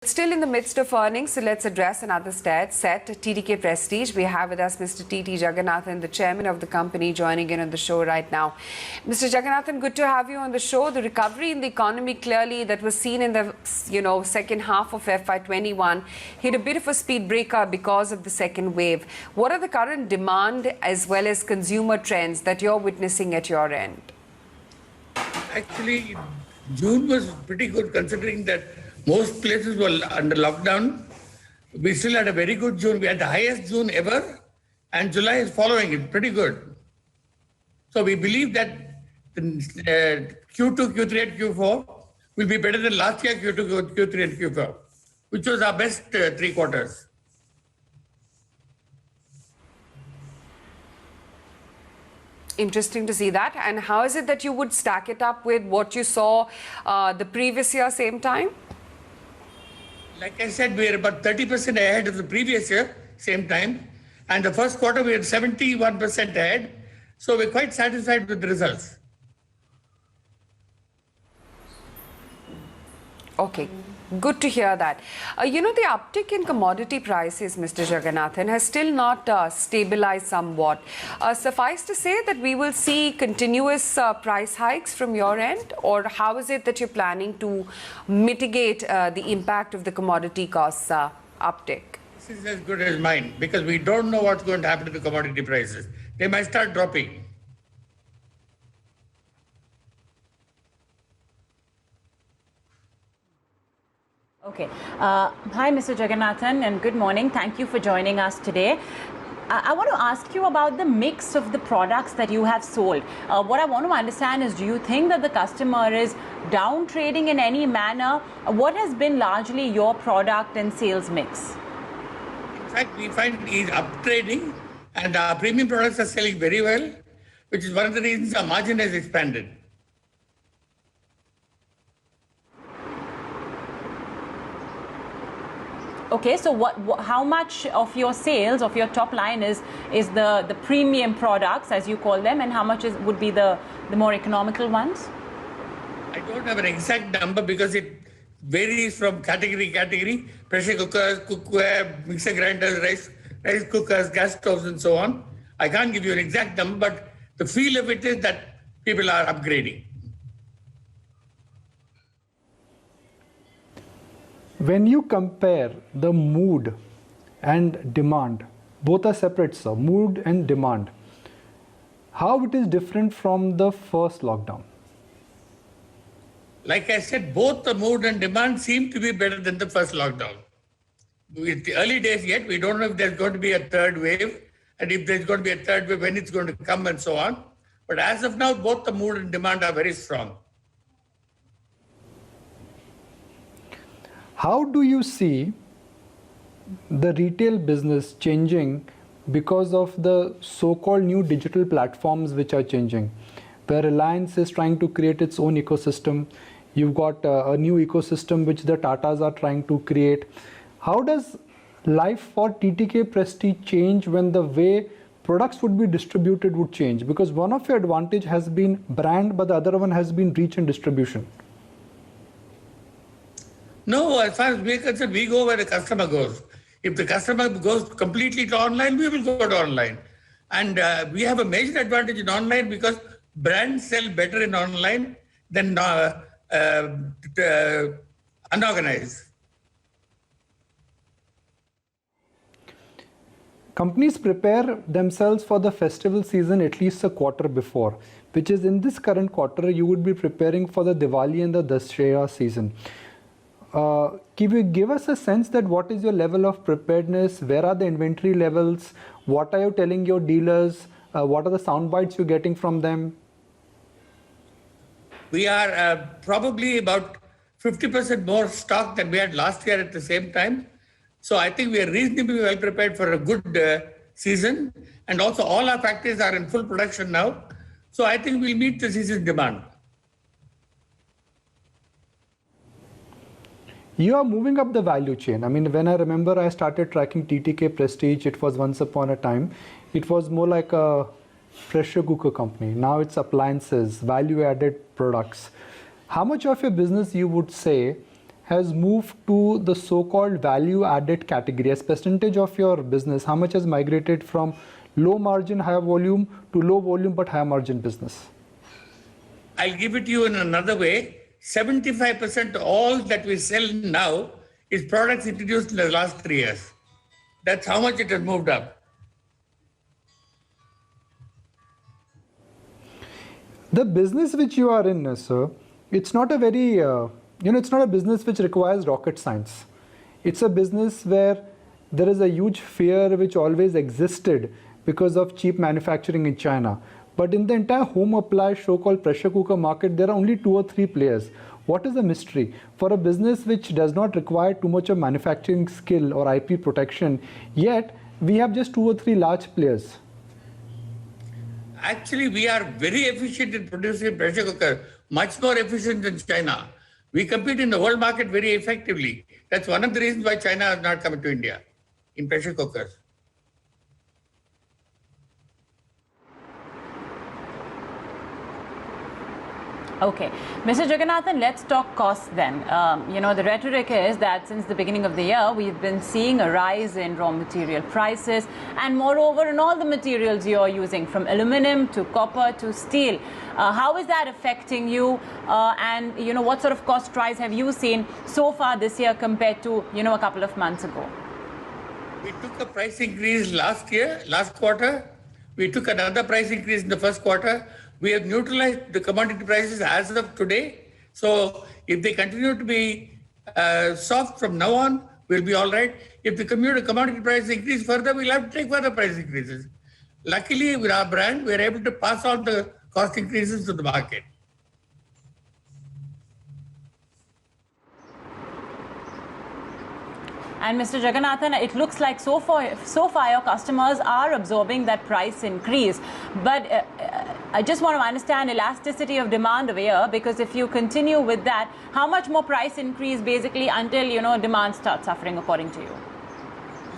Still in the midst of earnings, so let's address another set, TTK Prestige. We have with us Mr. T.T. Jagannathan, the chairman of the company, joining in on the show right now. Mr. Jagannathan, good to have you on the show. The recovery in the economy clearly that was seen in the second half of FY21 hit a bit of a speed breaker because of the second wave. What are the current demand as well as consumer trends that you're witnessing at your end? Actually, June was pretty good considering that most places were under lockdown. We still had a very good June. We had the highest June ever, and July is following it pretty good. So we believe that the, Q2, Q3 and Q4 will be better than last year Q2, Q3 and Q4, which was our best 3 quarters. Interesting to see that. And how is it that you would stack it up with what you saw the previous year, same time? Like I said, we are about 30% ahead of the previous year, same time. And the first quarter, we are 71% ahead. So we're quite satisfied with the results. Okay. Good to hear that. The uptick in commodity prices, Mr. Jagannathan, has still not stabilized somewhat. Suffice to say that we will see continuous price hikes from your end, or how is it that you're planning to mitigate the impact of the commodity costs uptick? This is as good as mine, because we don't know what's going to happen to the commodity prices. They might start dropping. Okay. Hi, Mr. Jagannathan, and good morning. Thank you for joining us today. I want to ask you about the mix of the products that you have sold. What I want to understand is, do you think that the customer is down trading in any manner? What has been largely your product and sales mix? In fact, we find he's up trading, and our premium products are selling very well, which is one of the reasons our margin has expanded. Okay, so how much of your sales, of your top line is the premium products, as you call them, and how much would be the more economical ones? I don't have an exact number because it varies from category to category. Pressure cookers, cookware, mixer grinders, rice cookers, gas stoves, and so on. I can't give you an exact number, but the feel of it is that people are upgrading. When you compare the mood and demand, both are separate, sir, mood and demand, how it is different from the first lockdown? Like I said, both the mood and demand seem to be better than the first lockdown. With the early days yet, we don't know if there's going to be a third wave, and if there's going to be a third wave, when it's going to come and so on. But as of now, both the mood and demand are very strong. How do you see the retail business changing because of the so-called new digital platforms which are changing, where Reliance is trying to create its own ecosystem? You've got a new ecosystem which the Tatas are trying to create. How does life for TTK Prestige change when the way products would be distributed would change? Because one of your advantage has been brand, but the other one has been reach and distribution. No, as far as we're concerned, we go where the customer goes. If the customer goes completely to online, we will go to online. And we have a major advantage in online because brands sell better in online than unorganized. Companies prepare themselves for the festival season at least a quarter before, which is in this current quarter, you would be preparing for the Diwali and the Dussehra season. Can you give us a sense that what is your level of preparedness? Where are the inventory levels? What are you telling your dealers? What are the sound bites you're getting from them? We are probably about 50% more stock than we had last year at the same time. So I think we are reasonably well prepared for a good season. And also all our factories are in full production now. So I think we'll meet the season's demand. You are moving up the value chain. I mean, when I remember I started tracking TTK Prestige, it was once upon a time, it was more like a pressure cooker company. Now it's appliances, value-added products. How much of your business you would say has moved to the so-called value-added category. As percentage of your business, how much has migrated from low margin, high volume to low volume but high margin business? I'll give it to you in another way. 75% all that we sell now is products introduced in the last 3 years. That's how much it has moved up. The business which you are in, sir, it's not a very, it's not a business which requires rocket science. It's a business where there is a huge fear which always existed because of cheap manufacturing in China. But in the entire home appliance so-called pressure cooker market, there are only 2 or 3 players. What is the mystery? For a business which does not require too much of manufacturing skill or IP protection, yet we have just 2 or 3 large players. Actually, we are very efficient in producing pressure cooker, much more efficient than China. We compete in the world market very effectively. That's one of the reasons why China has not come to India in pressure cookers. Okay, Mr. Jagannathan, let's talk costs then. The rhetoric is that since the beginning of the year, we've been seeing a rise in raw material prices, and moreover, in all the materials you're using, from aluminum to copper to steel. How is that affecting you? And what sort of cost rise have you seen so far this year compared to a couple of months ago? We took a price increase last quarter. We took another price increase in the first quarter. We have neutralized the commodity prices as of today. So if they continue to be soft from now on, we'll be all right. If the commodity price increase further, we'll have to take further price increases. Luckily, with our brand, we're able to pass on the cost increases to the market. And Mr. Jagannathan, it looks like so far your customers are absorbing that price increase. But I just want to understand elasticity of demand over here, because if you continue with that, how much more price increase basically until demand starts suffering according to you?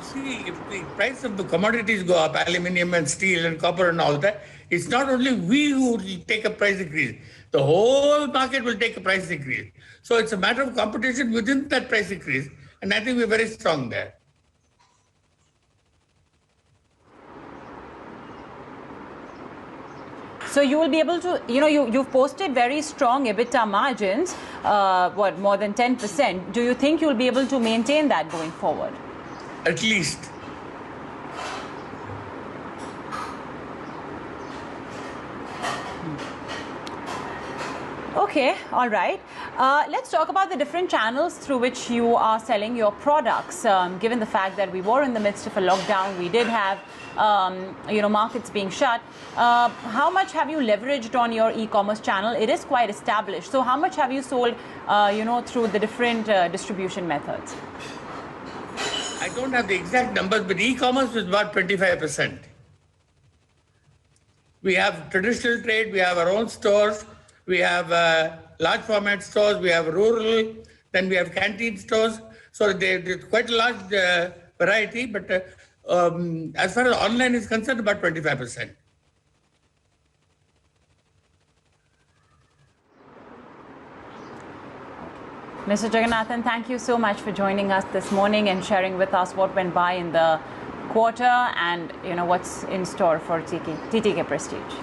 See, if the price of the commodities go up, aluminium and steel and copper and all that, it's not only we who will take a price increase. The whole market will take a price increase. So it's a matter of competition within that price increase. And I think we're very strong there. So you will be able to, you've posted very strong EBITDA margins, more than 10%. Do you think you'll be able to maintain that going forward? At least. Okay, all right. Let's talk about the different channels through which you are selling your products. Given the fact that we were in the midst of a lockdown, we did have, markets being shut. How much have you leveraged on your e-commerce channel? It is quite established. So how much have you sold, through the different distribution methods? I don't have the exact numbers, but e-commerce is about 25%. We have traditional trade, we have our own stores, we have large format stores, we have rural, then we have canteen stores. So there's quite a large variety, but as far as online is concerned, about 25%. Mr. Jagannathan, thank you so much for joining us this morning and sharing with us what went by in the quarter and what's in store for TTK Prestige.